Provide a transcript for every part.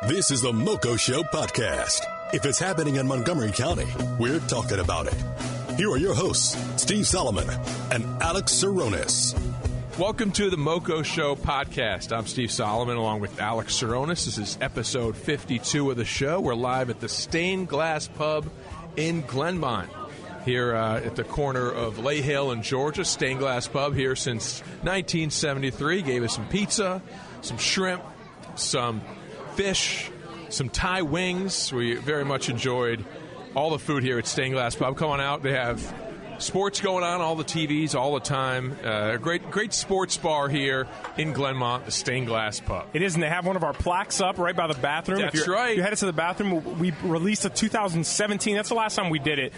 This is the MoCo Show Podcast. If it's happening in Montgomery County, we're talking about it. Here are your hosts, Steve Solomon and Alex Saronis. Welcome to the MoCo Show Podcast. I'm Steve Solomon along with Alex Saronis. This is episode 52 of the show. We're live at the Stained Glass Pub in Glenmont, here at the corner of Lay Hill and Georgia. Stained Glass Pub here since 1973. Gave us some pizza, some shrimp, some fish, some Thai wings. We very much enjoyed all the food here at Stained Glass Pub. Come on out. They have sports going on, all the TVs, all the time. Great sports bar here in Glenmont, the Stained Glass Pub. It is, and they have one of our plaques up right by the bathroom. That's right. If you're headed to the bathroom, we released a 2017, that's the last time we did it,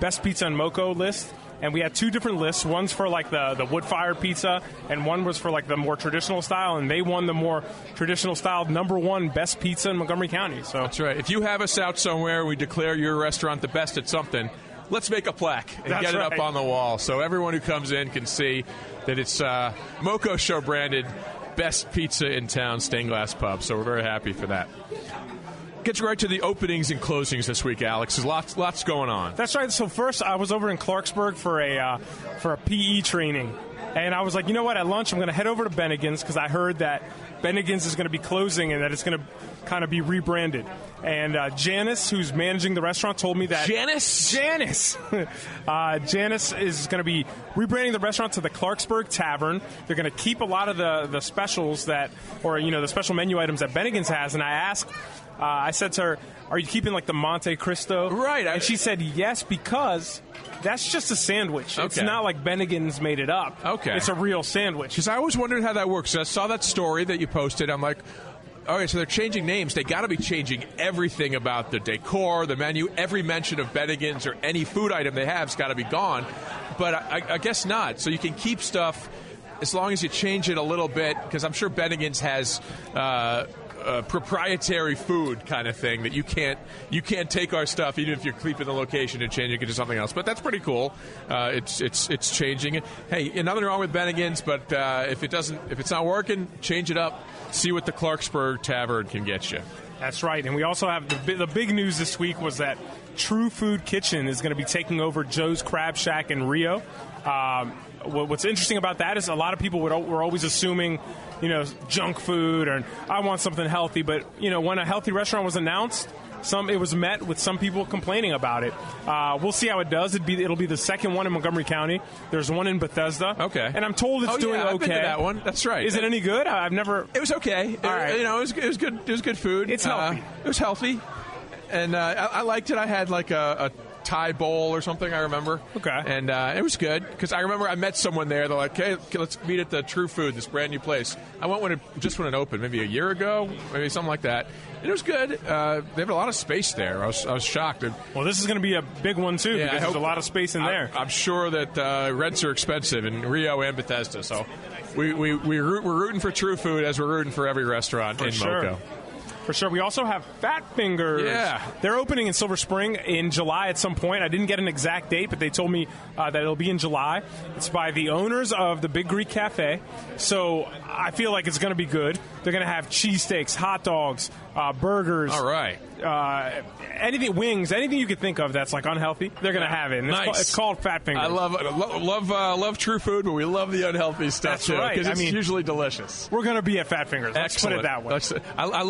Best Pizza in MoCo list. And we had two different lists. One's for like the wood-fired pizza, and one was for like the more traditional style. And they won the more traditional style #1 best pizza in Montgomery County. So that's right. If you have us out somewhere and we declare your restaurant the best at something, let's make a plaque and get it up on the wall so everyone who comes in can see that it's MoCo Show branded best pizza in town, Stained Glass Pub. So we're very happy for that. Get you right to the openings and closings this week, Alex. There's lots going on. That's right. So first, I was over in Clarksburg for a PE training, and I was like, you know what? At lunch, I'm going to head over to Bennigans because I heard that Bennigans is going to be closing and that it's going to kind of be rebranded. And Janice, who's managing the restaurant, told me that Janice is going to be rebranding the restaurant to the Clarksburg Tavern. They're going to keep a lot of the specials the special menu items that Bennigans has. And I asked. I said to her, are you keeping like the Monte Cristo? Right. And she said yes, because that's just a sandwich. Okay. It's not like Bennigans made it up. Okay. It's a real sandwich. Because I always wondered how that works. I saw that story that you posted. I'm like, all right, so they're changing names. They got to be changing everything about the decor, the menu. Every mention of Bennigans or any food item they have has got to be gone. But I guess not. So you can keep stuff as long as you change it a little bit, because I'm sure Bennigans has proprietary food kind of thing that you can't take our stuff even if you're keeping the location and changing it to something else. But that's pretty cool. It's changing it. Hey, nothing wrong with Bennigans, but if it's not working, change it up. See what the Clarksburg Tavern can get you. That's right. And we also have the big news this week was that True Food Kitchen is going to be taking over Joe's Crab Shack in Rio. What's interesting about that is a lot of people were always assuming, junk food, or I want something healthy. But, when a healthy restaurant was announced, it was met with some people complaining about it. We'll see how it does. It'll be the second one in Montgomery County. There's one in Bethesda. Okay. And I'm told it's doing okay. I've been to that one. That's right. Is it any good? I've never. It was okay. All right. It was good. It was good food. It's healthy. It was healthy, and I liked it. I had like a Thai bowl or something, I remember. Okay. And it was good, because I remember I met someone there. They're like, hey, let's meet at the True Food, this brand new place. I went when it opened, maybe a year ago, maybe something like that. And it was good. They have a lot of space there. I was shocked. Well, this is going to be a big one, too, because there's a lot of space in there. I'm sure that rents are expensive in Rio and Bethesda. So we're rooting for True Food as we're rooting for every restaurant in MoCo. For sure. We also have Fat Fingers. Yeah. They're opening in Silver Spring in July at some point. I didn't get an exact date, but they told me that it'll be in July. It's by the owners of the Big Greek Cafe. So I feel like it's going to be good. They're going to have cheesesteaks, hot dogs, burgers. All right. Wings, anything you could think of that's like unhealthy, they're going to have it. And nice. It's called Fat Fingers. I love True Food, but we love the unhealthy stuff that's too. Right. Because it's usually delicious. We're going to be at Fat Fingers. Let's Excellent. put it that way. I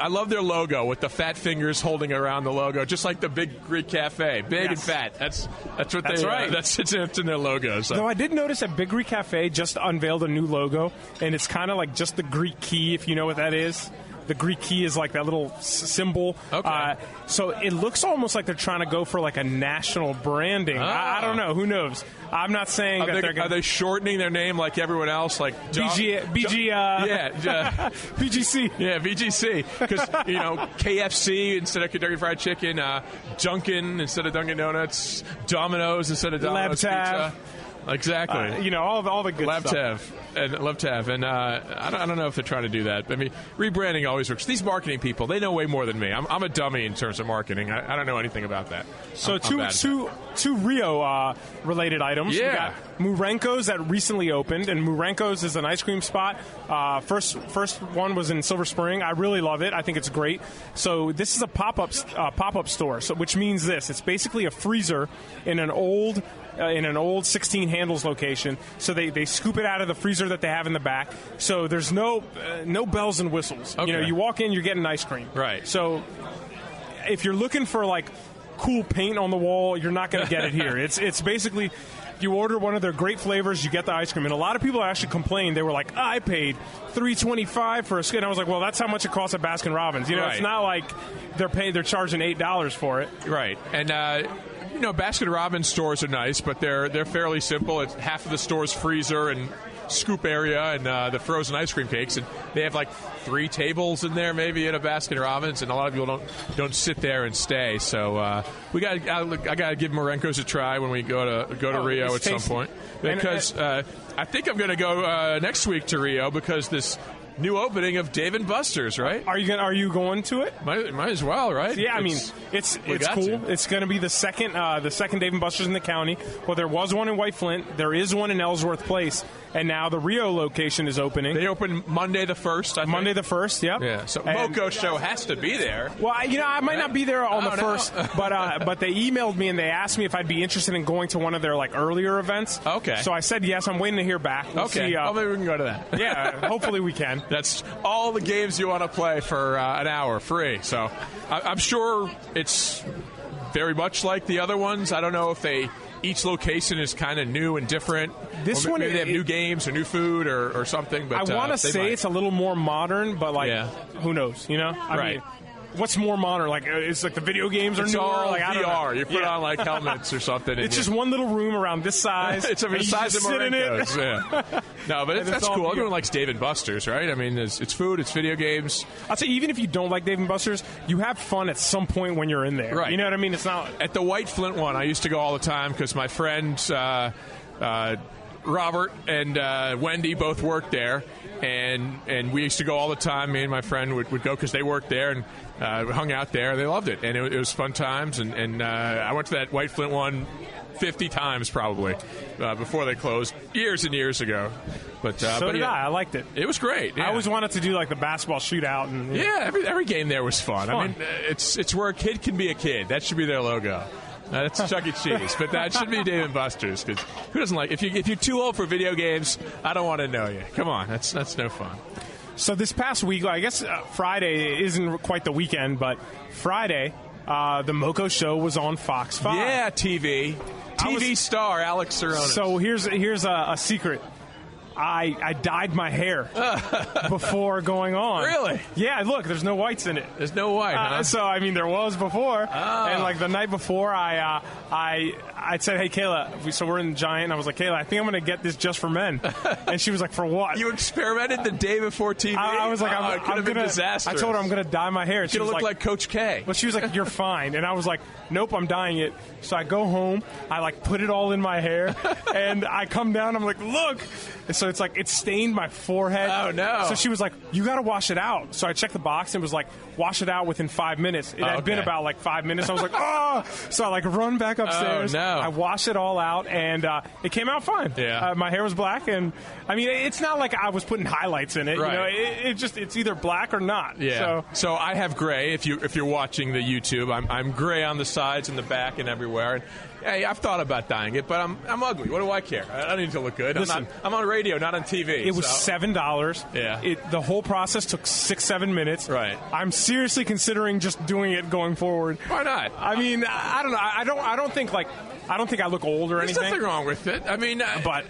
love their logo with the fat fingers holding around the logo, just like the Big Greek Cafe, big and fat. That's right. That's in their logo. So. No, I did notice that Big Greek Cafe just unveiled a new logo, and it's kind of like just the Greek key, if you know what that is. The Greek key is like that little symbol. Okay. So it looks almost like they're trying to go for like a national branding. Oh. I don't know. Who knows? I'm not saying that they're going to... Are they shortening their name like everyone else? Like BGC. Yeah, VGC. Because, KFC instead of Kentucky Fried Chicken, Dunkin' instead of Dunkin' Donuts, Domino's instead of Domino's Pizza. Exactly. All the good love stuff. Love to have. And I don't know if they're trying to do that. I mean, rebranding always works. These marketing people, they know way more than me. I'm a dummy in terms of marketing. I don't know anything about that. So two Rio related items. Yeah. We got Murenko's that recently opened, and Murenko's is an ice cream spot. First one was in Silver Spring. I really love it. I think it's great. So this is a pop-up store, which means this. It's basically a freezer in an old 16 handles location. So they scoop it out of the freezer that they have in the back. So there's no bells and whistles. Okay. You walk in, you're getting ice cream. Right. So if you're looking for like cool paint on the wall, you're not going to get it here. It's basically you order one of their great flavors, you get the ice cream. And a lot of people actually complained. They were like, I paid $3.25 for a skin. I was like, well, that's how much it costs at Baskin Robbins. Right. It's not like they're charging $8 for it. Right. And Baskin Robbins stores are nice, but they're fairly simple. It's half of the store's freezer and scoop area and the frozen ice cream cakes, and they have like 3 tables in there maybe at a Baskin Robbins, and a lot of people don't sit there and stay. So I gotta give Murenko's a try when we go to Rio at some point, because I think I'm gonna go next week to Rio because this new opening of Dave & Buster's, right? Are you going to it? Might as well, right? Yeah, it's cool. It's going to be the second Dave & Buster's in the county. Well, there was one in White Flint. There is one in Ellsworth Place, and now the Rio location is opening. They open Monday the 1st. I think. Monday the 1st. Yep. Yeah. So MoCo Show has to be there. Well, I might not be there on the 1st, but they emailed me and they asked me if I'd be interested in going to one of their like earlier events. Okay. So I said yes. I'm waiting to hear back. We'll see, well, maybe we can go to that. Yeah. Hopefully we can. That's all the games you want to play for an hour free. So I'm sure it's very much like the other ones. I don't know if each location is kind of new and different. This maybe one, they have new games or new food or something. But I want to say it's a little more modern, but who knows? I mean, what's more modern? Like it's like the video games are it's newer. All like I don't VR. know. You put on like helmets or something. It's just one little room around this size. It's the size of Murenko's. Yeah. No, but that's cool. Everyone likes Dave & Buster's, right? I mean, it's food, it's video games. I'll say even if you don't like Dave & Buster's, you have fun at some point when you're in there. Right. You know what I mean? It's not at the White Flint one. I used to go all the time because my friends Robert and Wendy both worked there. And we used to go all the time. Me and my friend would go because they worked there and hung out there. They loved it, and it was fun times. And I went to that White Flint one 50 times probably before they closed years and years ago. But did I. I liked it. It was great. Yeah. I always wanted to do like the basketball shootout. And every game there was fun. I mean, it's where a kid can be a kid. That should be their logo. That's Chuck E. Cheese, but that should be Dave & Buster's. Because who doesn't like? If you're too old for video games, I don't want to know you. Come on, that's no fun. So this past week, I guess Friday isn't quite the weekend, but Friday, the MoCo Show was on Fox 5. Yeah, TV star Alex Serrano. So here's a secret. I dyed my hair before going on. Really? Yeah, look, there's no whites in it. There's no white, huh? So, I mean, there was before. Oh. And, like, the night before, I said, hey, Kayla, so we're in the Giant. I was like, Kayla, I think I'm going to get this just for men. And she was like, for what? You experimented the day before TV? I was like, it could have been disastrous. I told her I'm going to dye my hair. It's going to look like Coach K. But she was like, you're fine. And I was like, nope, I'm dyeing it. So I go home. I, like, put it all in my hair. And I come down. I'm like, look. And so it's like, it stained my forehead. Oh, no. So she was like, you got to wash it out. So I checked the box and it was like, wash it out within 5 minutes. It had been about like 5 minutes. I was like, oh. So I like run back upstairs. Oh, no. I washed it all out and it came out fine. Yeah. My hair was black. And I mean, it's not like I was putting highlights in it. Right. You know, it's either black or not. Yeah. So I have gray. If you're watching the YouTube, I'm gray on the sides and the back and everywhere. And hey, I've thought about dyeing it, but I'm ugly. What do I care? I don't need to look good. Listen, I'm on radio, not on TV. It was $7. Yeah. The whole process took 6-7 minutes. Right. I'm seriously considering just doing it going forward. Why not? I mean, I don't know. I don't think I look old or anything. There's nothing wrong with it. I mean, but.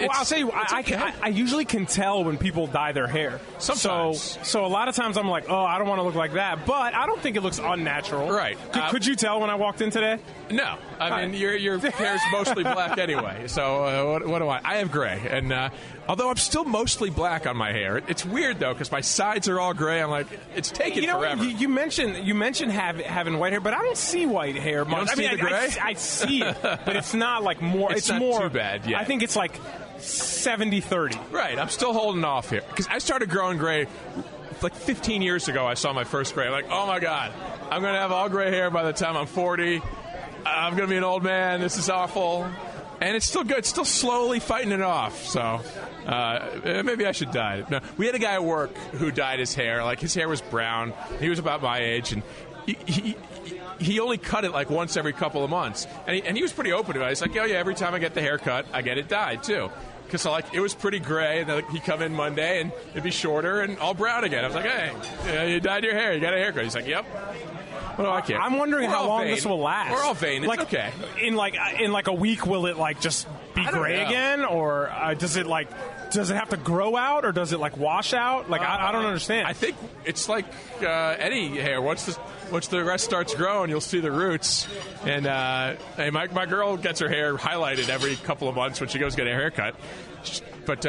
Well, I'll tell you, I usually can tell when people dye their hair. Sometimes. So a lot of times I'm like, oh, I don't want to look like that. But I don't think it looks unnatural. Right. Could you tell when I walked in today? No. I mean, your hair's mostly black anyway. So what do I have gray, and although I'm still mostly black on my hair, it's weird though because my sides are all gray. I'm like, it's taking forever. You mentioned having white hair, but I don't see white hair much. You don't see the gray? I see it, but it's not like more. It's not more too bad. Yeah, I think it's like 70-30. Right. I'm still holding off here because I started growing gray like 15 years ago. I saw my first gray. I'm like, oh my god, I'm going to have all gray hair by the time I'm 40. I'm going to be an old man. This is awful. And it's still good. It's still slowly fighting it off. So maybe I should dye it. No, we had a guy at work who dyed his hair. Like, his hair was brown. He was about my age. And he only cut it like once every couple of months. And he was pretty open about it. He's like, oh, yeah, every time I get the haircut, I get it dyed, too. Because it was pretty gray, and then he'd come in Monday, and it'd be shorter and all brown again. I was like, hey, you dyed your hair. You got a haircut. He's like, yep. Well, I can't. I'm wondering how long this will last. We're all vain. It's okay. In like a week, will it just be gray again, or does it have to grow out, or does it wash out? I don't understand. I think it's like any hair. Once the rest starts growing, you'll see the roots. And my girl gets her hair highlighted every couple of months when she goes get a haircut. But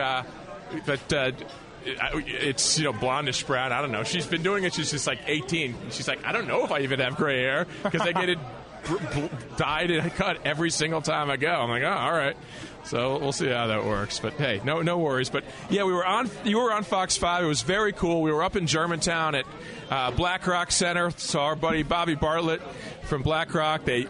it's blondish brown. I don't know. She's been doing it since she's like 18. She's like, I don't know if I even have gray hair because I get it dyed and cut every single time I go. I'm like, oh, all right. So we'll see how that works. But hey, no worries. But yeah, you were on Fox 5. It was very cool. We were up in Germantown at Black Rock Center. Saw our buddy Bobby Bartlett from Black Rock. They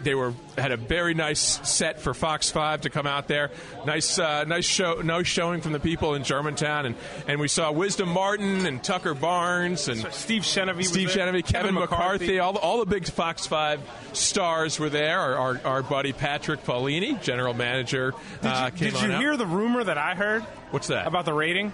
had a very nice set for Fox 5 to come out there. Nice showing from the people in Germantown, and we saw Wisdom Martin and Tucker Barnes and Steve Chenevy, Kevin McCarthy, all the big Fox 5 stars were there. Our buddy Patrick Paulini, general manager. Did you hear the rumor that I heard? What's that? About the rating?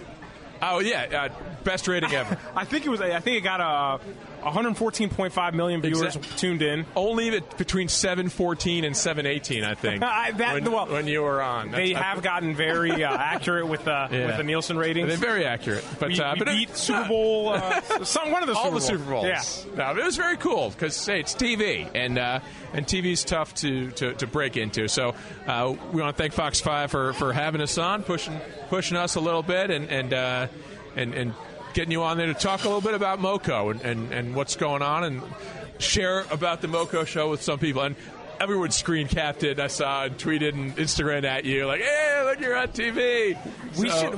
Oh yeah, best rating ever. I think it got 114.5 million viewers tuned in. Only between 714 and 718, I think. When you were on, they have gotten very accurate with the Nielsen ratings. They're very accurate. But we beat Super Bowl, one of the all the Super Bowls. Yeah, no, it was very cool because it's TV and TV's tough to break into. So we want to thank Fox 5 for having us on, pushing us a little bit, and getting you on there to talk a little bit about MoCo and what's going on and share about the MoCo Show with some people. And everyone screen capped it. I saw and tweeted and Instagrammed at you like, hey, look, you're on TV.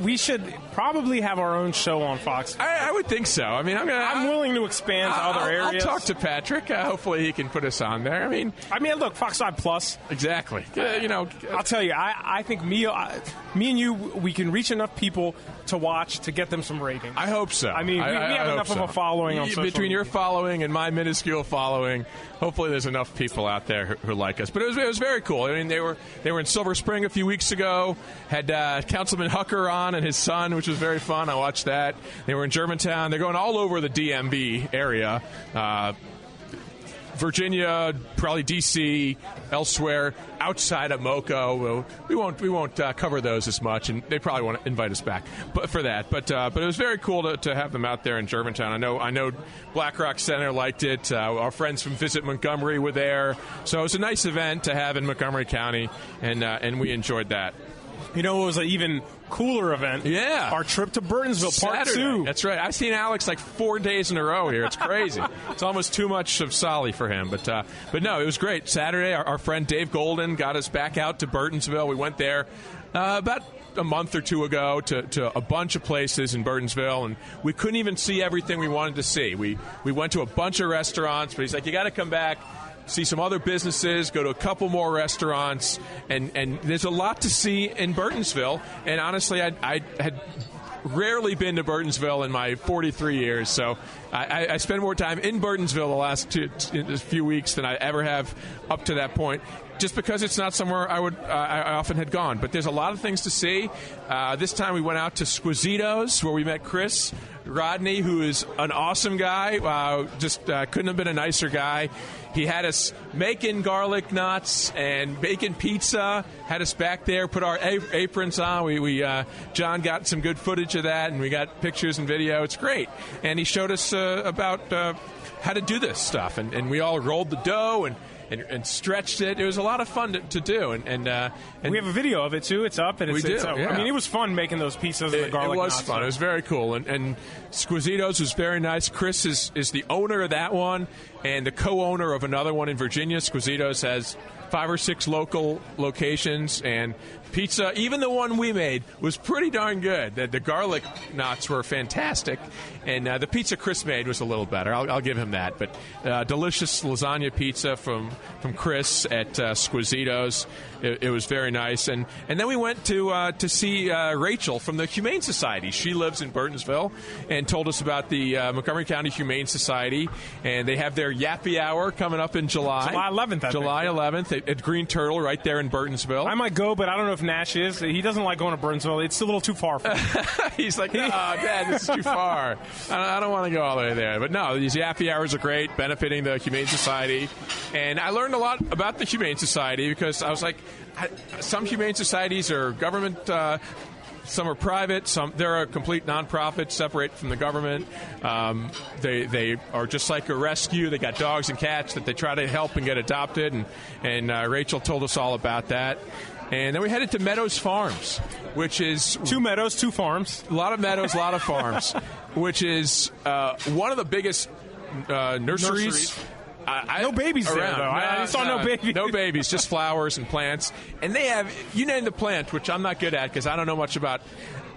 We should probably have our own show on Fox. I would think so. I mean, I'm willing to expand to other areas. I'll talk to Patrick. Hopefully he can put us on there. I mean, look, Fox 5 Plus. Exactly. I'll tell you, I think me and you, we can reach enough people to watch to get them some ratings. I hope so. I mean, we have enough of a following on social between media. your following and my minuscule following. Hopefully, there's enough people out there who like us. But it was very cool. I mean, they were in Silver Spring a few weeks ago. Had Councilman Hucker on and his son, which was very fun. I watched that. They were in Germantown. They're going all over the DMV area. Virginia, probably D.C., elsewhere outside of MoCo. We won't cover those as much, and they probably won't invite us back. But it was very cool to have them out there in Germantown. I know Black Rock Center liked it. Our friends from Visit Montgomery were there, so it was a nice event to have in Montgomery County, and we enjoyed that. It was an even cooler event. Yeah. Our trip to Burtonsville, Part 2. That's right. I've seen Alex like 4 days in a row here. It's crazy. It's almost too much of Solly for him. But no, it was great. Saturday, our friend Dave Golden got us back out to Burtonsville. We went there about a month or two ago to a bunch of places in Burtonsville, and we couldn't even see everything we wanted to see. We went to a bunch of restaurants, but he's like, you got to come back, see some other businesses, go to a couple more restaurants, and there's a lot to see in Burtonsville. And honestly, I had rarely been to Burtonsville in my 43 years, so I spend more time in Burtonsville the last few weeks than I ever have up to that point, just because it's not somewhere I often had gone. But there's a lot of things to see. This time we went out to Squisito's, where we met Chris Rodney, who is an awesome guy. Couldn't have been a nicer guy. He had us making garlic knots and baking pizza, had us back there, put our aprons on. John got some good footage of that, and we got pictures and video. It's great. And he showed us about how to do this stuff. And we all rolled the dough, and stretched it. It was a lot of fun to do. And we have a video of it, too. It's up. And it's yeah. I mean, it was fun making those pizzas and the garlic It was knots. fun. It was very cool. And Squisito's was very nice. Chris is the owner of that one and the co-owner of another one in Virginia. Squisito's has 5 or 6 local locations, and pizza, even the one we made, was pretty darn good. The garlic knots were fantastic, and the pizza Chris made was a little better. I'll give him that. But delicious lasagna pizza from Chris at Squisito's. It was very nice. And then we went to see Rachel from the Humane Society. She lives in Burtonsville and told us about the Montgomery County Humane Society, and they have their Yappy Hour coming up in July. July 11th, July 11th at Green Turtle right there in Burtonsville. I might go, but I don't know if Nash is. He doesn't like going to Burtonsville. It's a little too far for him. He's like, oh, Dad, this is too far. I don't want to go all the way there. But no, these Yappy Hours are great, benefiting the Humane Society. And I learned a lot about the Humane Society because I was like, some Humane Societies are government, some are private, they're a complete nonprofit, separate from the government. They are just like a rescue. They got dogs and cats that they try to help and get adopted. And Rachel told us all about that. And then we headed to Meadows Farms, which is 2 meadows, 2 farms. A lot of meadows, a lot of farms, which is one of the biggest nurseries. No babies around. there, though. I saw no babies. No babies, just flowers and plants. And they have, you name the plant, which I'm not good at because I don't know much about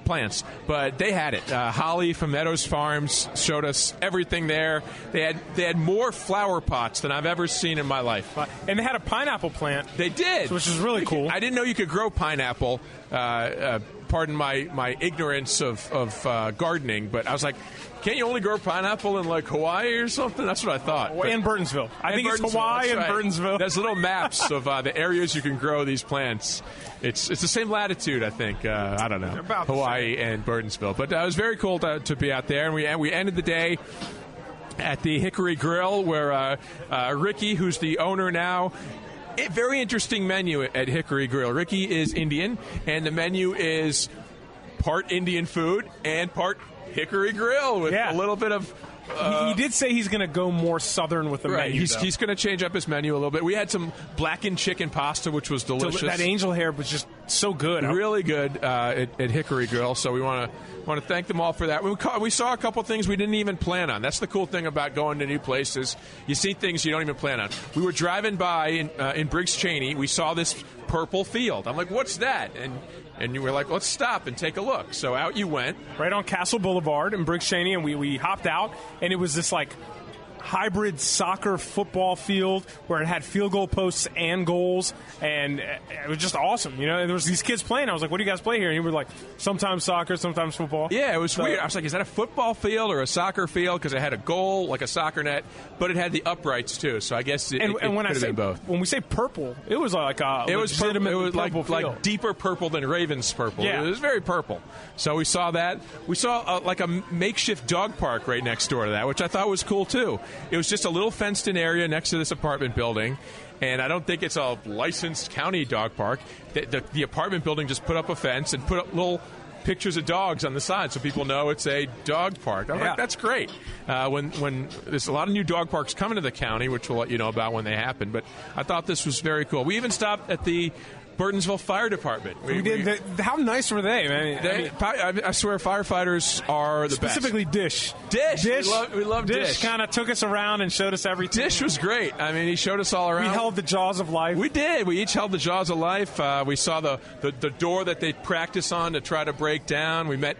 plants, but they had it. Holly from Meadows Farms showed us everything there. They had more flower pots than I've ever seen in my life. And they had a pineapple plant. They did. Which is really cool. I didn't know you could grow pineapple. Pardon my ignorance of gardening, but I was like, can't you only grow pineapple in like Hawaii or something? That's what I thought. And Burtonsville. I think it's Hawaii and Burtonsville. There's little maps of the areas you can grow these plants. It's the same latitude, I think. I don't know. Hawaii and Burtonsville. But it was very cool to be out there. And we ended the day at the Hickory Grill where Ricky, who's the owner now, a very interesting menu at Hickory Grill. Ricky is Indian, and the menu is part Indian food and part Hickory Grill with a little bit of... he did say he's going to go more southern with the menu. He's going to change up his menu a little bit. We had some blackened chicken pasta, which was delicious. That angel hair was just so good. Really good at Hickory Grill, so we want to thank them all for that. We saw a couple things we didn't even plan on. That's the cool thing about going to new places. You see things you don't even plan on. We were driving by in Briggs Cheney. We saw this purple field. I'm like, what's that? And you were like, let's stop and take a look. So out you went. Right on Castle Boulevard in Briggs Cheney, and we hopped out, and it was this, like, hybrid soccer football field where it had field goal posts and goals, and it was just awesome. You know, and there was these kids playing. I was like, what do you guys play here? And he was like, sometimes soccer, sometimes football. Yeah, it was weird. I was like, is that a football field or a soccer field? Because it had a goal, like a soccer net, but it had the uprights, too. So I guess it could have been both. When we say purple, it was like a legitimate It was like deeper purple than Ravens purple. Yeah. It was very purple. So we saw that. We saw like a makeshift dog park right next door to that, which I thought was cool, too. It was just a little fenced-in area next to this apartment building, and I don't think it's a licensed county dog park. The apartment building just put up a fence and put up little pictures of dogs on the side so people know it's a dog park. I'm like, that's great. When there's a lot of new dog parks coming to the county, which we'll let you know about when they happen, but I thought this was very cool. We even stopped at the Burtonsville Fire Department. We did. How nice were they, man? I swear firefighters are the specifically best. Dish. We love Dish. Kind of took us around and showed us everything. Dish was great. I mean, he showed us all around. We held the jaws of life. We did. We each held the jaws of life. We saw the door that they practice on to try to break down. We met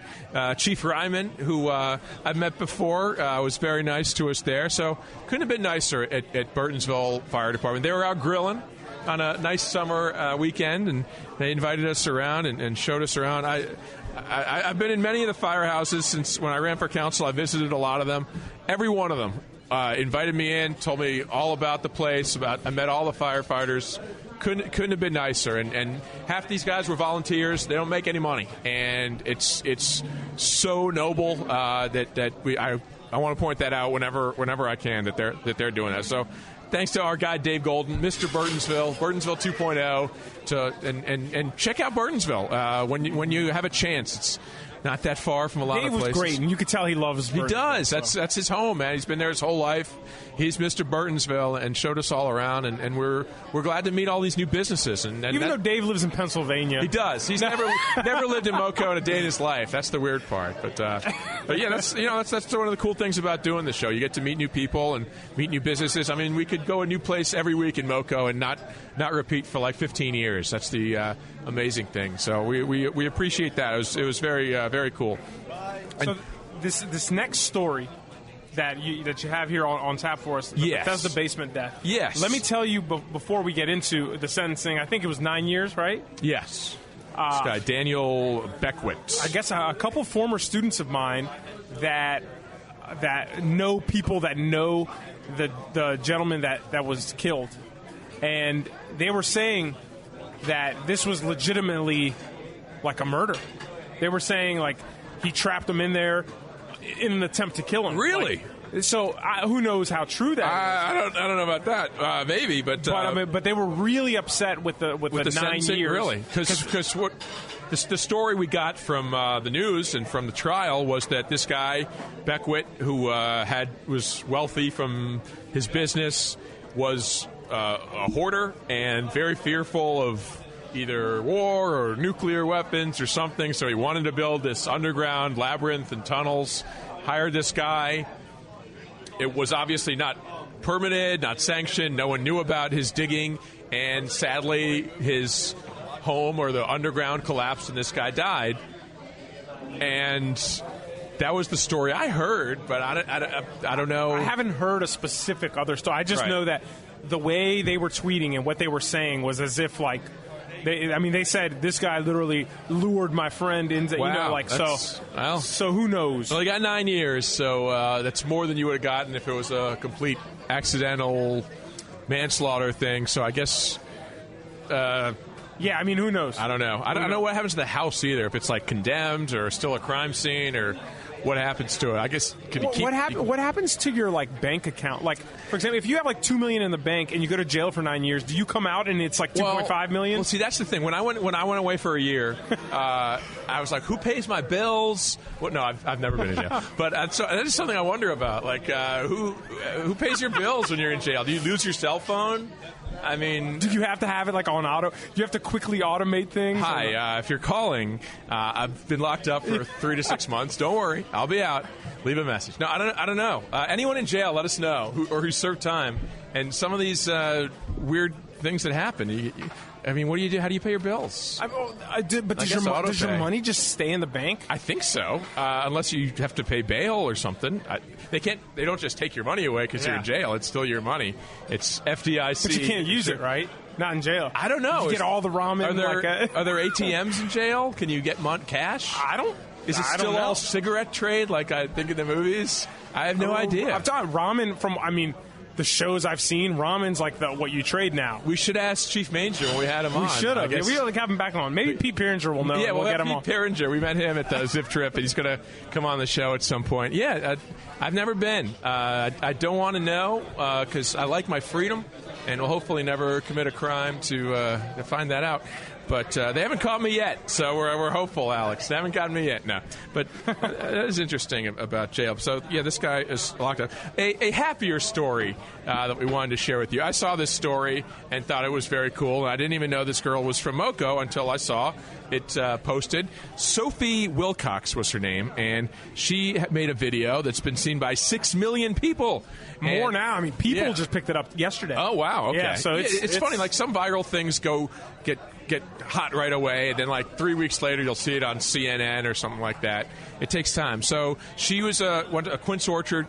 Chief Ryman, who I've met before. Was very nice to us there. So couldn't have been nicer at Burtonsville Fire Department. They were out grilling on a nice summer weekend, and they invited us around and showed us around. I've been in many of the firehouses since when I ran for council. I visited a lot of them. Every one of them invited me in, told me all about the place. I met all the firefighters. Couldn't have been nicer. And half these guys were volunteers. They don't make any money, and it's so noble that I want to point that out whenever I can that they're doing that. So. Thanks to our guy, Dave Golden, Mr. Burtonsville 2.0, and check out Burtonsville when you have a chance. It's not that far from a lot of places. Dave was great, and you could tell he loves Burtonsville. He does. That's his home, man. He's been there his whole life. He's Mr. Burtonsville and showed us all around, and we're glad to meet all these new businesses. And even though Dave lives in Pennsylvania. He does. He's never lived in MoCo in a day in his life. That's the weird part. But yeah, that's one of the cool things about doing the show. You get to meet new people and meet new businesses. I mean, we could go a new place every week in MoCo and not repeat for like 15 years. That's the amazing thing. So we appreciate that. It was very very cool. So this next story that you have here on tap for us, Bethesda basement death. Yes. Let me tell you before we get into the sentencing. I think it was 9 years, right? Yes. This guy, Daniel Beckwith. I guess a couple former students of mine that know people that know the gentleman that was killed, and they were saying that this was legitimately like a murder. They were saying like he trapped him in there in an attempt to kill him. Really? So who knows how true that is? I don't know about that. Maybe, but they were really upset with the 9 years. Really, because what the story we got from the news and from the trial was that this guy Beckwith, who was wealthy from his business, was a hoarder and very fearful of either war or nuclear weapons or something. So he wanted to build this underground labyrinth and tunnels. Hired this guy. It was obviously not permitted, not sanctioned. No one knew about his digging, and sadly, his home or the underground collapsed, and this guy died. And that was the story I heard, but I don't know. I haven't heard a specific other story. I just know that the way they were tweeting and what they were saying was as if like. They said this guy literally lured my friend into, so who knows? Well, he got 9 years, so that's more than you would have gotten if it was a complete accidental manslaughter thing. So I guess, who knows? I don't know. I don't know what happens to the house either. If it's like condemned or still a crime scene or what happens to it. I guess what happens to your like bank account? Like, for example, if you have like $2 million in the bank and you go to jail for 9 years, do you come out and it's like $2.5 million? Well, see, that's the thing. When I went away for a year, I was like, who pays my bills? Well, no, I've never been in jail, but that is something I wonder about. Like, who pays your bills when you're in jail? Do you lose your cell phone? I mean, do you have to have it like on auto? Do you have to quickly automate things? Hi, if you're calling, I've been locked up for 3 to 6 months. Don't worry, I'll be out. Leave a message. No, I don't know. Anyone in jail, let us know, who served time. And some of these weird things that happen. What do you do? How do you pay your bills? Does your money just stay in the bank? I think so, unless you have to pay bail or something. They don't just take your money away because you're in jail. It's still your money. It's FDIC. But you can't use it, right? Not in jail. I don't know. You get all the ramen. Are there ATMs in jail? Can you get cash? Is it still all cigarette trade like I think in the movies? I have no idea. I've done ramen from, the shows I've seen, ramen's like what you trade now. We should ask Chief Manger when we had him on. We should have. We have him back on. Maybe Pete Perringer will know. Yeah, we'll get him Pete on. Perringer. We met him at the Zip Trip, and he's going to come on the show at some point. Yeah, I've never been. I don't want to know because I like my freedom, and will hopefully never commit a crime to find that out. But they haven't caught me yet, so we're hopeful, Alex. They haven't gotten me yet, no. But that is interesting about jail. So, yeah, this guy is locked up. A happier story that we wanted to share with you. I saw this story and thought it was very cool. I didn't even know this girl was from MoCo until I saw it posted. Sophie Wilcox was her name, and she made a video that's been seen by 6 million people. More now. People just picked it up yesterday. Oh, wow. Okay. Yeah, so it's funny. Like, some viral things get hot right away, and then like 3 weeks later you'll see it on CNN or something like that. It takes time. So she was a Quince Orchard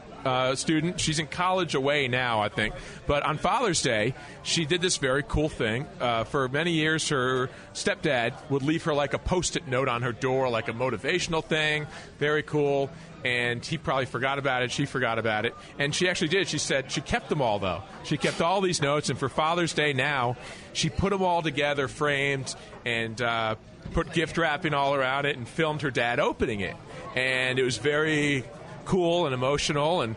student. She's in college away now, I think. But on Father's Day, she did this very cool thing. For many years, her stepdad would leave her like a Post-it note on her door, like a motivational thing. Very cool. And he probably forgot about it. She forgot about it. And she actually did. She said she kept them all, though. She kept all these notes. And for Father's Day now, she put them all together, framed, and put gift wrapping all around it and filmed her dad opening it. And it was very cool and emotional. And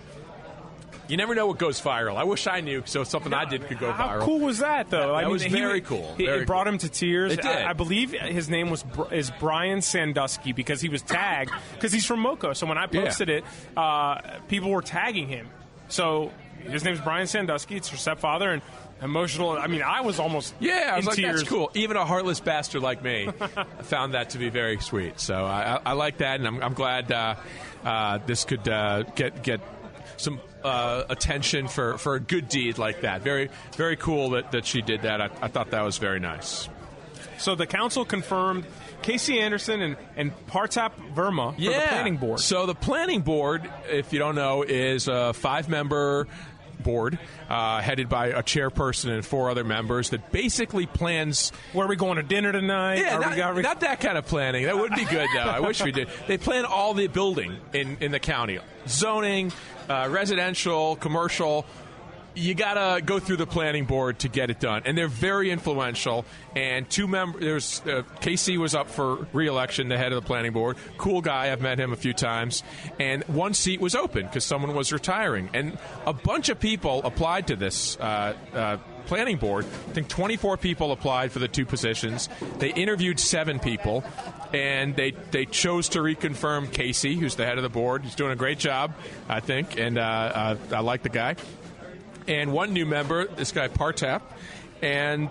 You never know what goes viral. I wish I knew, so something I did could go viral. How cool was that, though? That was very cool. It brought him to tears. It did. I believe his name is Brian Sandusky because he was tagged because he's from MoCo. So when I posted it, people were tagging him. So his name's Brian Sandusky. It's her stepfather and emotional. I mean, I was almost I was in like, tears. that's cool. Even a heartless bastard like me found that to be very sweet. So I like that, and I'm glad this could get some attention for a good deed like that. Very, very cool that she did that. I thought that was very nice. So the council confirmed Casey Anderson and Partap Verma for the planning board. So the planning board, if you don't know, is a 5-member board headed by a chairperson and 4 other members that basically plans where are we going to dinner tonight. Not that kind of planning. That would be good, though. I wish we did. They plan all the building in the county, zoning, residential, commercial. You got to go through the planning board to get it done, and they're very influential. And 2 members, Casey was up for re-election, the head of the planning board. Cool guy, I've met him a few times. And 1 seat was open because someone was retiring. And a bunch of people applied to this planning board. I think 24 people applied for the 2 positions. They interviewed 7 people, and they chose to reconfirm Casey, who's the head of the board. He's doing a great job, I think, and I like the guy. And 1 new member, this guy Partap, and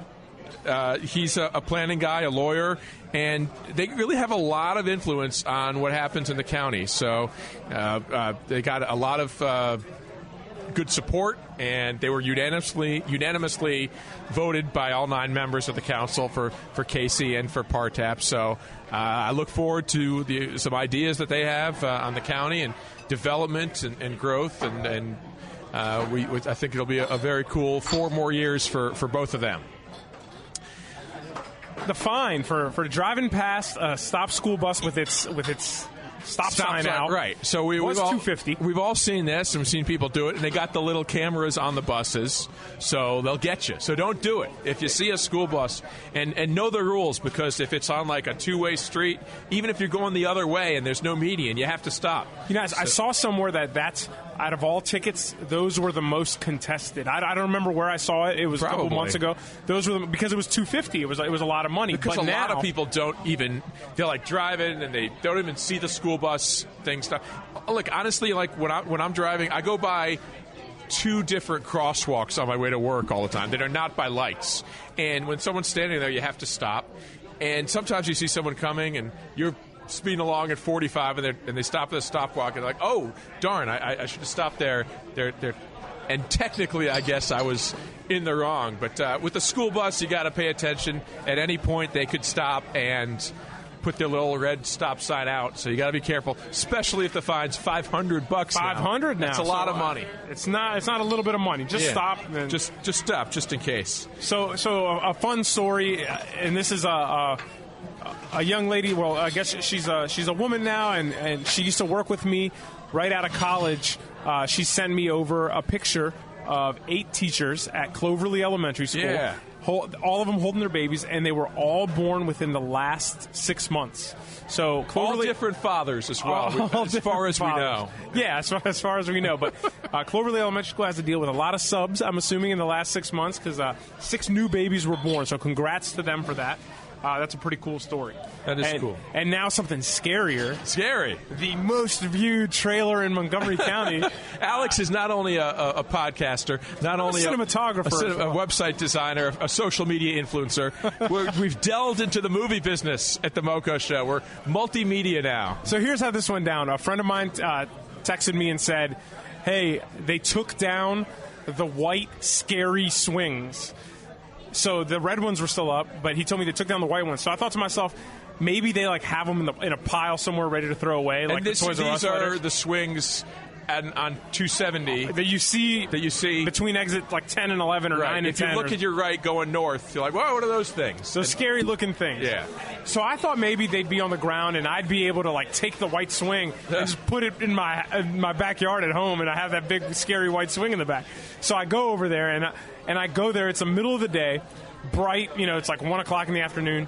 he's a planning guy, a lawyer, and they really have a lot of influence on what happens in the county. So they got a lot of good support, and they were unanimously voted by all 9 members of the council for Casey and for Partap. So I look forward to some ideas that they have on the county and development and growth and I think it'll be a very cool 4 more years for both of them. The fine for driving past a stop school bus with its stop sign out. Right. So we've all $250. We've all seen this, and we've seen people do it, and they got the little cameras on the buses, so they'll get you. So don't do it. If you see a school bus, and know the rules, because if it's on like a 2-way street, even if you're going the other way and there's no median, you have to stop. You know, I saw somewhere that's out of all tickets, those were the most contested. I don't remember where I saw it. It was Probably. a couple months ago. Those were because it was $250. It was a lot of money. Because but a lot now, of people they're like driving and they don't even see the school bus thing stuff. Look, honestly, like when I'm driving, I go by 2 different crosswalks on my way to work all the time that are not by lights. And when someone's standing there, you have to stop. And sometimes you see someone coming and you're speeding along at 45 and they stop at a stopwalk and they're like, oh, darn, I should have stopped there. And technically, I guess I was in the wrong. But with the school bus, you got to pay attention. At any point, they could stop and put their little red stop sign out. So you got to be careful, especially if the fine's $500 now. $500 now. That's a lot of money. It's not a little bit of money. Just stop. And just stop, just in case. So a fun story, and this is a young lady. Well, I guess she's a woman now, and she used to work with me right out of college. She sent me over a picture of 8 teachers at Cloverly Elementary School. Yeah. All of them holding their babies, and they were all born within the last 6 months. So Cloverly, all different fathers as well, as far as we know. Yeah, as far as we know. But Cloverly Elementary School has to deal with a lot of subs, I'm assuming, in the last 6 months, because 6 new babies were born. So congrats to them for that. That's a pretty cool story. That is cool. And now something scarier. Scary. The most viewed trailer in Montgomery County. Alex is not only a podcaster, not only a cinematographer, a website designer, a social media influencer. We've delved into the movie business at the MoCo Show. We're multimedia now. So here's how this went down. A friend of mine texted me and said, hey, they took down the white scary swings. So the red ones were still up, but he told me they took down the white ones. So I thought to myself, maybe they have them in a pile somewhere ready to throw away. Like these are the swings on 270 that you see between exit 10 and 11 or 9 and 10. If you look at your right going north, you're like, whoa, what are those things? Those scary looking things. Yeah. So I thought maybe they'd be on the ground and I'd be able to take the white swing and just put it in my backyard at home, and I have that big scary white swing in the back. So I go over there and I go there. It's the middle of the day, bright. It's like 1 o'clock in the afternoon.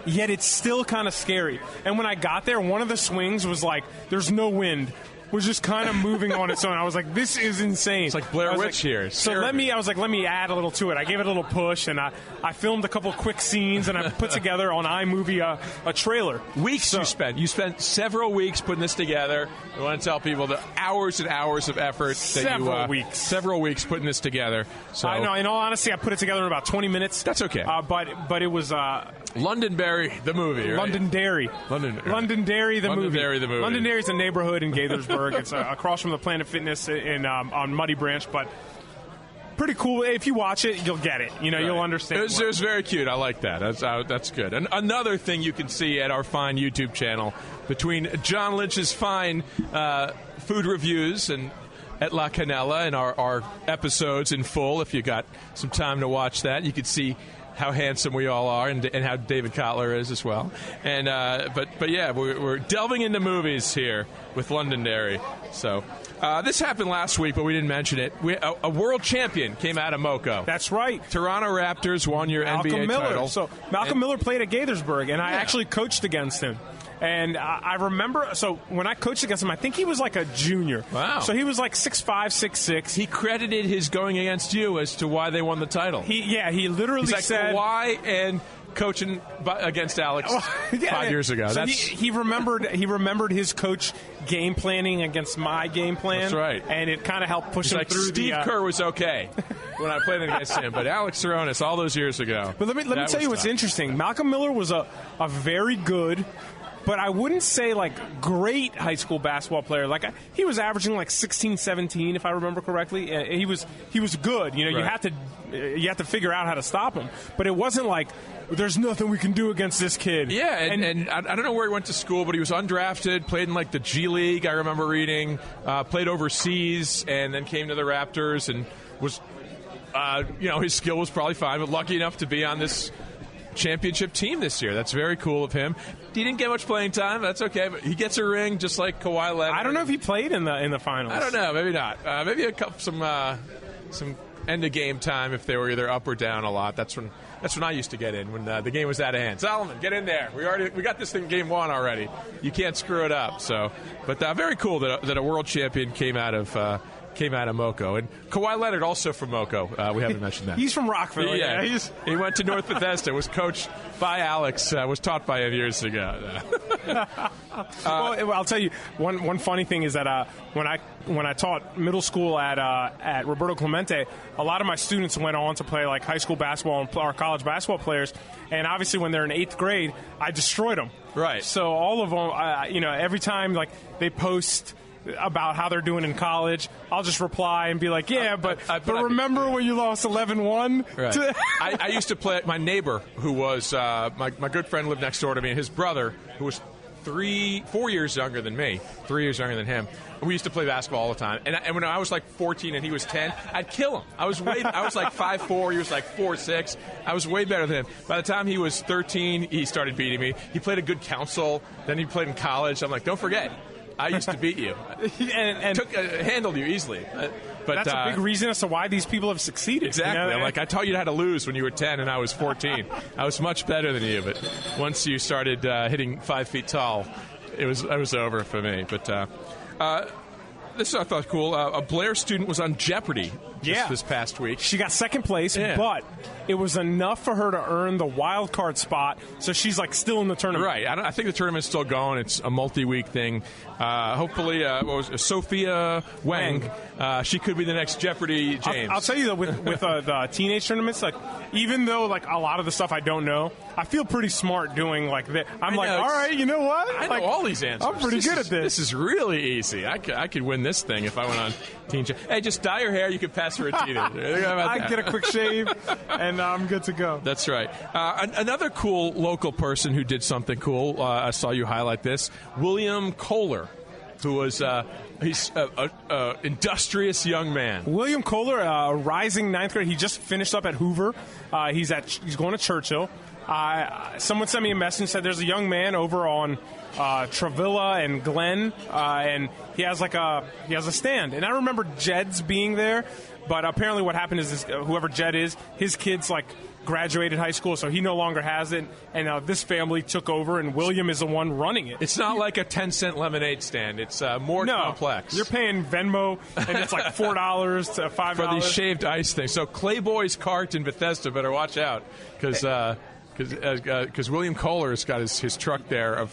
Yet it's still kind of scary. And when I got there, one of the swings was there's no wind. was just kind of moving on its own. I was like, this is insane. It's like Blair Witch here. So let me add a little to it. I gave it a little push, and I filmed a couple quick scenes, and I put together on iMovie a trailer. You spent several weeks putting this together. I want to tell people the hours and hours of effort. Several weeks putting this together. So I know. In all honesty, I put it together in about 20 minutes. That's okay. But it was Londonderry the movie. Right? Londonderry the movie. Londonderry's a neighborhood in Gaithersburg. It's across from the Planet Fitness on Muddy Branch, but pretty cool. If you watch it, you'll get it. You'll understand. It was very cute. I like that. That's good. And another thing you can see at our fine YouTube channel, between John Lynch's fine food reviews and at La Canela and our episodes in full, if you got some time to watch that, you could see how handsome we all are, and how David Kottler is as well. And but yeah, we're delving into movies here with Londonderry. So this happened last week, but we didn't mention it. A world champion came out of MoCo. That's right. Toronto Raptors won your NBA title. So Malcolm Miller played at Gaithersburg, and I actually coached against him. And I remember, so when I coached against him, I think he was like a junior. Wow. So he was like 6'5", 6'6". He credited his going against you as to why they won the title. He literally said why and coaching against Alex 5 years ago. So he remembered his coach game planning against my game plan. That's right. And it kind of helped push him through. Steve Kerr was okay when I played against him, but Alex Saronis all those years ago. But let me tell you what's interesting. Malcolm Miller was a very good, but I wouldn't say like great high school basketball player. Like he was averaging like 16, 17, if I remember correctly. He was good. Right. you have to figure out how to stop him. But it wasn't like there's nothing we can do against this kid. Yeah, and I don't know where he went to school, but he was undrafted, played in like the G League. I remember reading, played overseas, and then came to the Raptors and was, his skill was probably fine, but lucky enough to be on this championship team this year. That's very cool of him. He didn't get much playing time. That's okay, but he gets a ring just like Kawhi Leonard. I don't know if he played in the finals. I don't know. Maybe not. Maybe a couple some end of game time if they were either up or down a lot. That's when I used to get in when the game was out of hand. Solomon, get in there. We got this thing game one already. You can't screw it up. So, but very cool that a world champion came out of MoCo. And Kawhi Leonard also from MoCo. We haven't mentioned that. He's from Rockville. Yeah. He went to North Bethesda, was coached by Alex, was taught by him years ago. Well, I'll tell you, one funny thing is that when I taught middle school at Roberto Clemente, a lot of my students went on to play like high school basketball or college basketball players. And obviously when they're in 8th grade, I destroyed them. Right. So all of them, every time like they post about how they're doing in college, I'll just reply and be like, yeah, but remember when you lost 11-1? Right. I used to play, my neighbor, who was, my good friend lived next door to me, and his brother, who was 4 years younger than me, 3 years younger than him. We used to play basketball all the time. And when I was like 14 and he was 10, I'd kill him. I was like 5'4", he was like 4'6". I was way better than him. By the time he was 13, he started beating me. He played a good council. Then he played in college. I'm like, don't forget, I used to beat you. and handled you easily. But that's a big reason as to why these people have succeeded. Exactly. I taught you how to lose when you were 10 and I was 14. I was much better than you, but once you started hitting 5 feet tall, it was over for me. But this I thought cool. A Blair student was on Jeopardy this past week. She got second place, but it was enough for her to earn the wild card spot, so she's like still in the tournament. Right. I think the tournament's still going. It's a multi-week thing. Hopefully, Sophia Wang, she could be the next Jeopardy James. I'll tell you, though, with the teenage tournaments, like even though like a lot of the stuff I don't know, I feel pretty smart doing like that. I'm like, all right, you know what? I know all these answers. I'm pretty good at this. This is really easy. I could win this thing if I went on Teen Jeopardy. Hey, just dye your hair. You can pass for a teenager. I get a quick shave, and I'm good to go. That's right. Another cool local person who did something cool, I saw you highlight this, William Kottler, who was he's an industrious young man. William Kottler, rising 9th grade. He just finished up at Hoover. He's going to Churchill. someone sent me a message and said there's a young man over on Travilla and Glen, and he has a stand. And I remember Jed's being there, but apparently what happened is whoever Jed is, his kids graduated high school, so he no longer has it, and this family took over, and William is the one running it. It's not like a 10-cent lemonade stand. It's more complex. You're paying Venmo, and it's like $4 to $5. For the shaved ice thing. So Clayboy's cart in Bethesda better watch out, because William Kohler's got his truck there,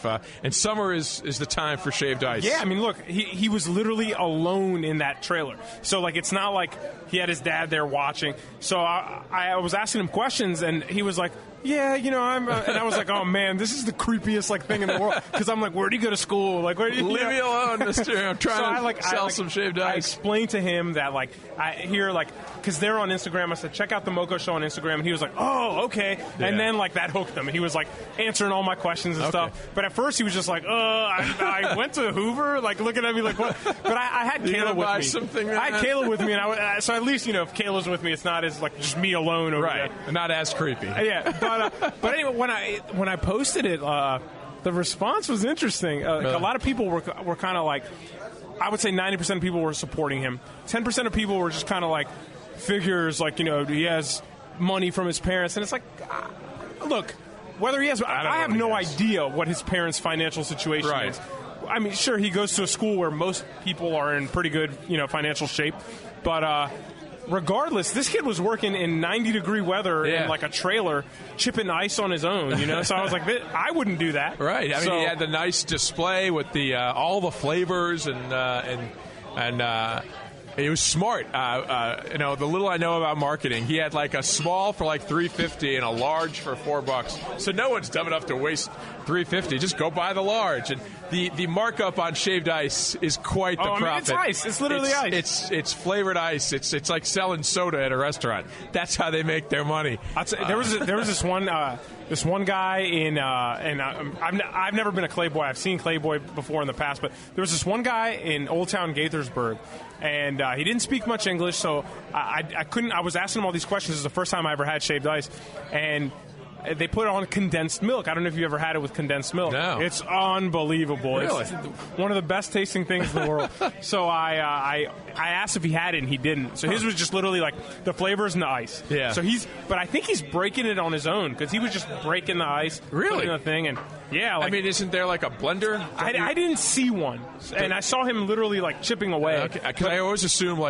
and summer is the time for shaved ice. Yeah, I mean, look, he was literally alone in that trailer. So, it's not like he had his dad there watching. So I was asking him questions, and he was like, yeah, I'm... and I was like, oh, man, this is the creepiest, thing in the world. Because I'm like, where do you go to school? Where do you... Leave me alone, mister. I'm trying to sell some shaved ice. I explained to him that, I hear, because they're on Instagram. I said, check out the MoCo Show on Instagram. And he was like, oh, okay. Yeah. And then, that hooked him. And he was, answering all my questions and stuff. But at first, he was just like, I went to Hoover? Looking at me like, what? But I had Kayla with me. Something, I had Kayla with me. And so at least, if Kayla's with me, it's not as, just me alone over there. Right. Not as creepy. Yeah. But anyway, when I posted it, the response was interesting. A lot of people were kind of I would say 90% of people were supporting him. 10% of people were just kind of figures he has money from his parents, and it's look, whether he has, I have no idea what his parents' financial situation is. I mean, sure, he goes to a school where most people are in pretty good, financial shape, but regardless, this kid was working in 90-degree weather in a trailer, chipping ice on his own. So I was like, I wouldn't do that. Right. I mean, he had the nice display with the all the flavors and he was smart. The little I know about marketing, he had a small for $3.50 and a large for $4. So no one's dumb enough to waste $3.50. Just go buy the large. And the markup on shaved ice is quite the profit. It's ice. It's literally ice. It's flavored ice. It's like selling soda at a restaurant. That's how they make their money. There was this one guy in and I've never been a Clayboy. I've seen Clayboy before in the past, but there was this one guy in Old Town Gaithersburg, and he didn't speak much English, so I couldn't. I was asking him all these questions. This is the first time I ever had shaved ice, and they put on condensed milk. I don't know if you ever had it with condensed milk. No. It's unbelievable. Really? It's one of the best tasting things in the world. So I asked if he had it, and he didn't. So his was just literally the flavors and the ice. Yeah. So but I think he's breaking it on his own, because he was just breaking the ice, really, putting the thing, and yeah. I mean, isn't there a blender? I didn't see one, and I saw him literally chipping away. Okay, because I always assume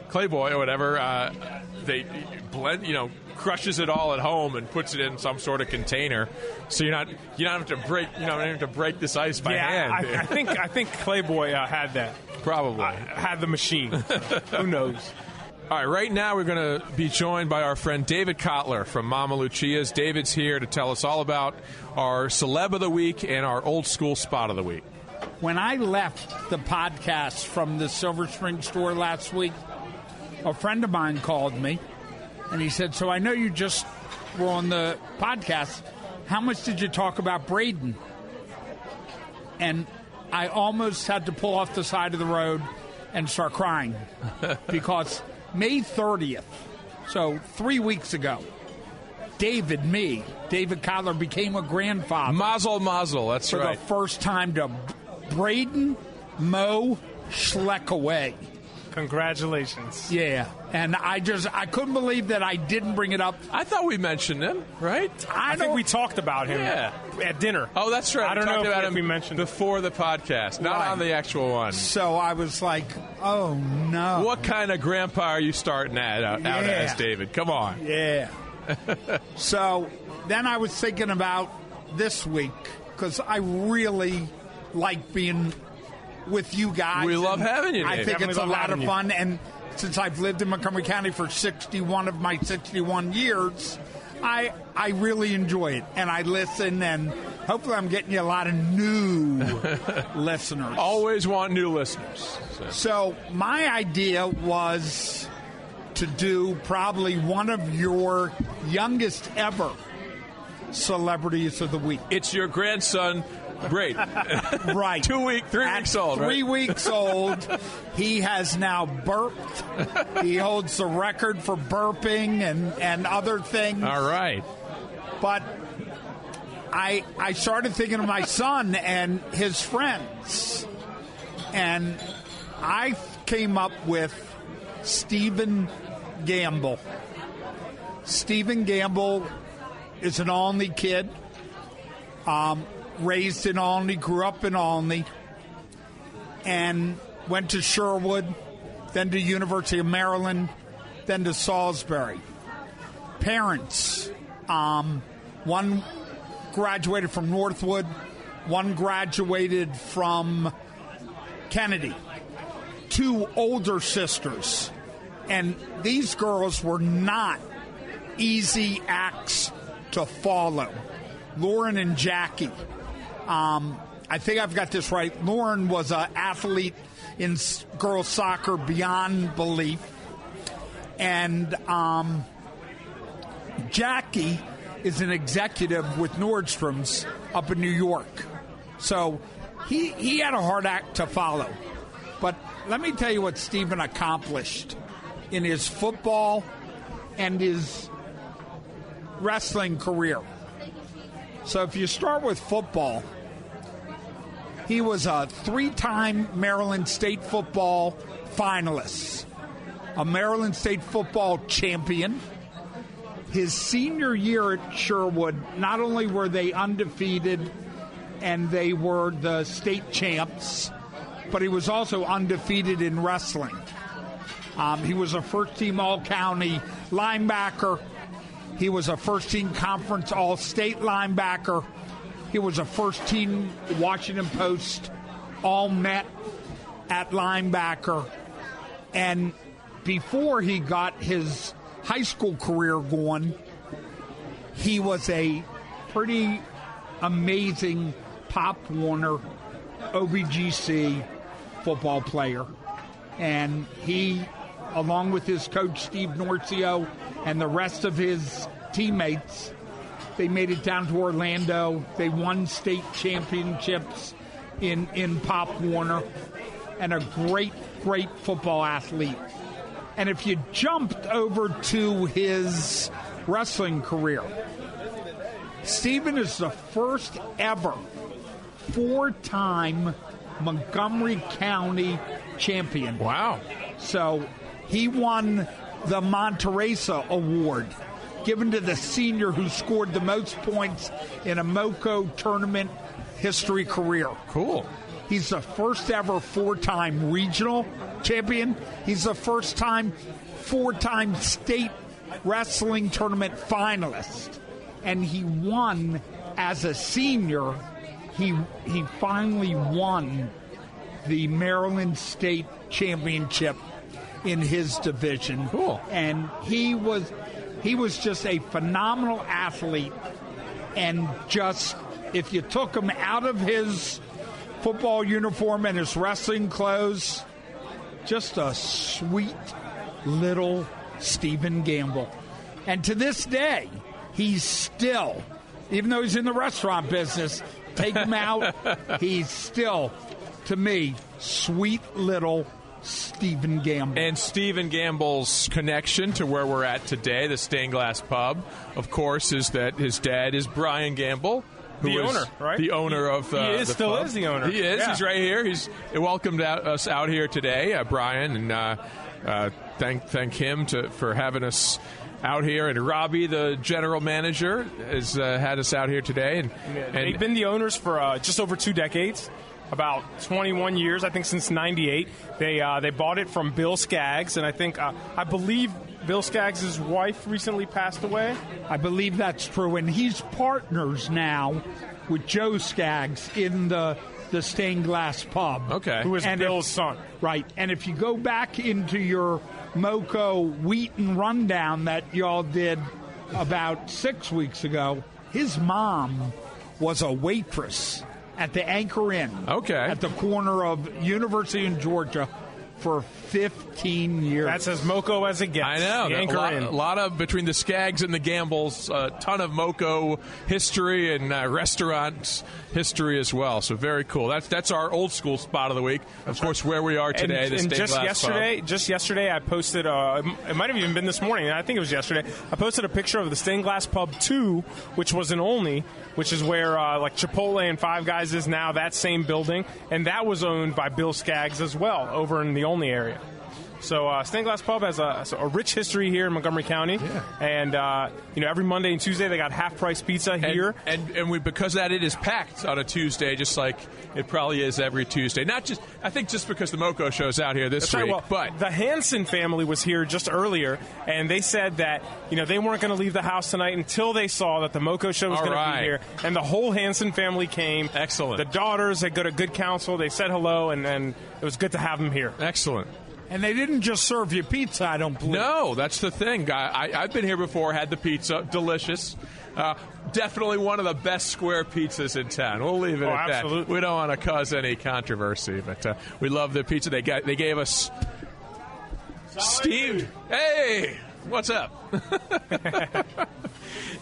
Clayboy or whatever, they blend, crushes it all at home and puts it in some sort of container, so you don't have to break this ice by hand. I think Clayboy had that. Probably had the machine. Who knows? All right, right now we're going to be joined by our friend David Kottler from Mama Lucia's. David's here to tell us all about our Celeb of the Week and our Old School Spot of the Week. When I left the podcast from the Silver Spring store last week, a friend of mine called me, and he said, so I know you just were on the podcast. How much did you talk about Braden? And I almost had to pull off the side of the road and start crying because May 30th, so 3 weeks ago, David Kottler became a grandfather. Mazel, that's for right. For the first time to Braden Mo Schleckaway. Congratulations. Yeah, and I couldn't believe that I didn't bring it up. I thought we mentioned him, right? I think we talked about him at dinner. Oh, that's right. I don't know if we mentioned before the podcast, not on the actual one. So I was like, oh, no. What kind of grandpa are you starting out as, David? Come on. Yeah. So then I was thinking about this week, because I really like being with you guys. We love having you, Dave. I think it's a lot of fun, and since I've lived in Montgomery County for 61 of my 61 years, I really enjoy it, and I listen, and hopefully I'm getting you a lot of new listeners. Always want new listeners. So my idea was to do probably one of your youngest ever celebrities of the week. It's your grandson. Great. Right. 3 weeks old. 3 weeks old, he has now burped. He holds the record for burping and other things. All right. But I started thinking of my son and his friends. And I came up with Stephen Gamble. Stephen Gamble is an Olney kid, raised in Olney, grew up in Olney, and went to Sherwood, then to University of Maryland, then to Salisbury. Parents, one graduated from Northwood, one graduated from Kennedy. Two older sisters. And these girls were not easy acts to follow. Lauren and Jackie. I think I've got this right. Lauren was an athlete in girls soccer beyond belief. And Jackie is an executive with Nordstrom's up in New York. So he had a hard act to follow. But let me tell you what Stephen accomplished in his football and his wrestling career. So if you start with football, he was a 3-time Maryland State football finalist, a Maryland State football champion. His senior year at Sherwood, not only were they undefeated and they were the state champs, but he was also undefeated in wrestling. He was a first-team All-County linebacker. He was a first-team conference All-State linebacker. He was a first-team Washington Post All-Met at linebacker. And before he got his high school career going, he was a pretty amazing Pop Warner OBGC football player. And he, along with his coach Steve Norcio and the rest of his teammates, they made it down to Orlando. They won state championships in Pop Warner, and a great, great football athlete. And if you jumped over to his wrestling career, Stephen is the first ever 4-time Montgomery County champion. Wow. So he won the Monteresa Award, given to the senior who scored the most points in a MoCo tournament history career. Cool. He's the first ever 4-time regional champion. He's the first time 4-time state wrestling tournament finalist. And he won as a senior. He finally won the Maryland State Championship in his division. Cool. And he was just a phenomenal athlete. And just, if you took him out of his football uniform and his wrestling clothes, just a sweet little Stephen Gamble. And to this day, he's still, even though he's in the restaurant business, take him out, he's still, to me, sweet little Stephen Gamble. And Stephen Gamble's connection to where we're at today, the Stained Glass Pub, of course, is that his dad is Brian Gamble. The owner, right? The owner of the He still pub. is the owner. He is. Yeah. He's right here. He's welcomed us out here today, Brian, and thank him for having us out here. And Robbie, the general manager, has had us out here today. And they've been the owners for just over 2 decades. About 21 years, I think, since '98. They bought it from Bill Skaggs, and I believe Bill Skaggs' wife recently passed away. I believe that's true, and he's partners now with Joe Skaggs in the Stained Glass Pub. Okay. Who is Bill's son. Right, and if you go back into your MoCo Wheaton rundown that y'all did about 6 weeks ago, his mom was a waitress at the Anchor Inn. Okay. At the corner of University and Georgia for 15 years. That's as MoCo as it gets. I know. A lot of, between the Skags and the Gambles, a ton of MoCo history and restaurant history as well. So very cool. That's our old school spot of the week. Of course, where we are today, the Stained Glass Pub. Just yesterday, I posted, it might have even been this morning, I think it was yesterday, I posted a picture of the Stained Glass Pub 2, which was in Olney, which is where like Chipotle and Five Guys is now, that same building, and that was owned by Bill Skaggs as well, over in the Olney area. So Stained Glass Pub has a rich history here in Montgomery County, and every Monday and Tuesday they got half-price pizza here. And because that it is packed on a Tuesday, just like it probably is every Tuesday. Not just, I think just because the MoCo Show's out here this week. Right, well, but the Hansen family was here just earlier, and they said that they weren't going to leave the house tonight until they saw that the MoCo Show was going to be here, and the whole Hansen family came. Excellent. The daughters had got a good counsel. They said hello, and it was good to have them here. Excellent. And they didn't just serve you pizza, I don't believe. No, that's the thing. I've been here before, had the pizza. Delicious. Definitely one of the best square pizzas in town. We'll leave it at absolutely. that. We don't want to cause any controversy, but we love the pizza. They gave us steamed. Hey, what's up?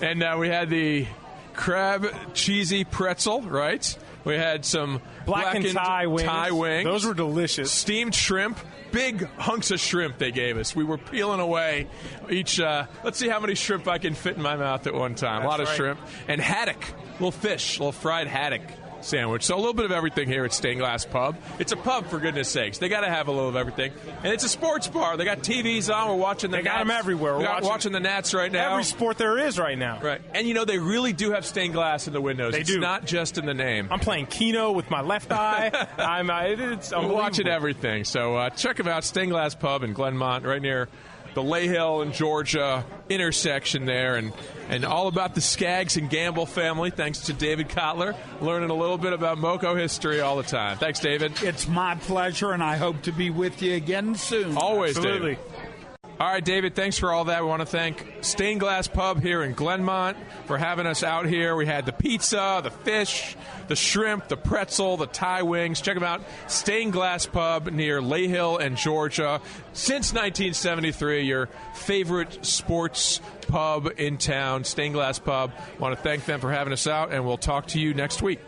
And we had the crab cheesy pretzel, right? We had some blackened Thai wings. Those were delicious. Steamed shrimp. Big hunks of shrimp they gave us. We were peeling away each. Let's see how many shrimp I can fit in my mouth at one time. That's a lot of right. shrimp. And haddock, little fish, little fried haddock sandwich. So a little bit of everything here at Stained Glass Pub. It's a pub, for goodness sakes. They got to have a little of everything. And it's a sports bar. They got TVs on. We're watching the Nats. They got them everywhere. We're watching the Nats right now. Every sport there is right now. Right. And, they really do have stained glass in the windows. They do. It's not just in the name. I'm playing Keno with my left eye. It's We're watching everything. So check them out, Stained Glass Pub in Glenmont, right near the Layhill and Georgia intersection there, and all about the Skaggs and Gamble family, thanks to David Kottler, learning a little bit about MoCo history all the time. Thanks, David. It's my pleasure, and I hope to be with you again soon. Always, Absolutely. David. All right, David, thanks for all that. We want to thank Stained Glass Pub here in Glenmont for having us out here. We had the pizza, the fish, the shrimp, the pretzel, the Thai wings. Check them out. Stained Glass Pub near Layhill and Georgia. Since 1973, your favorite sports pub in town, Stained Glass Pub. Want to thank them for having us out, and we'll talk to you next week.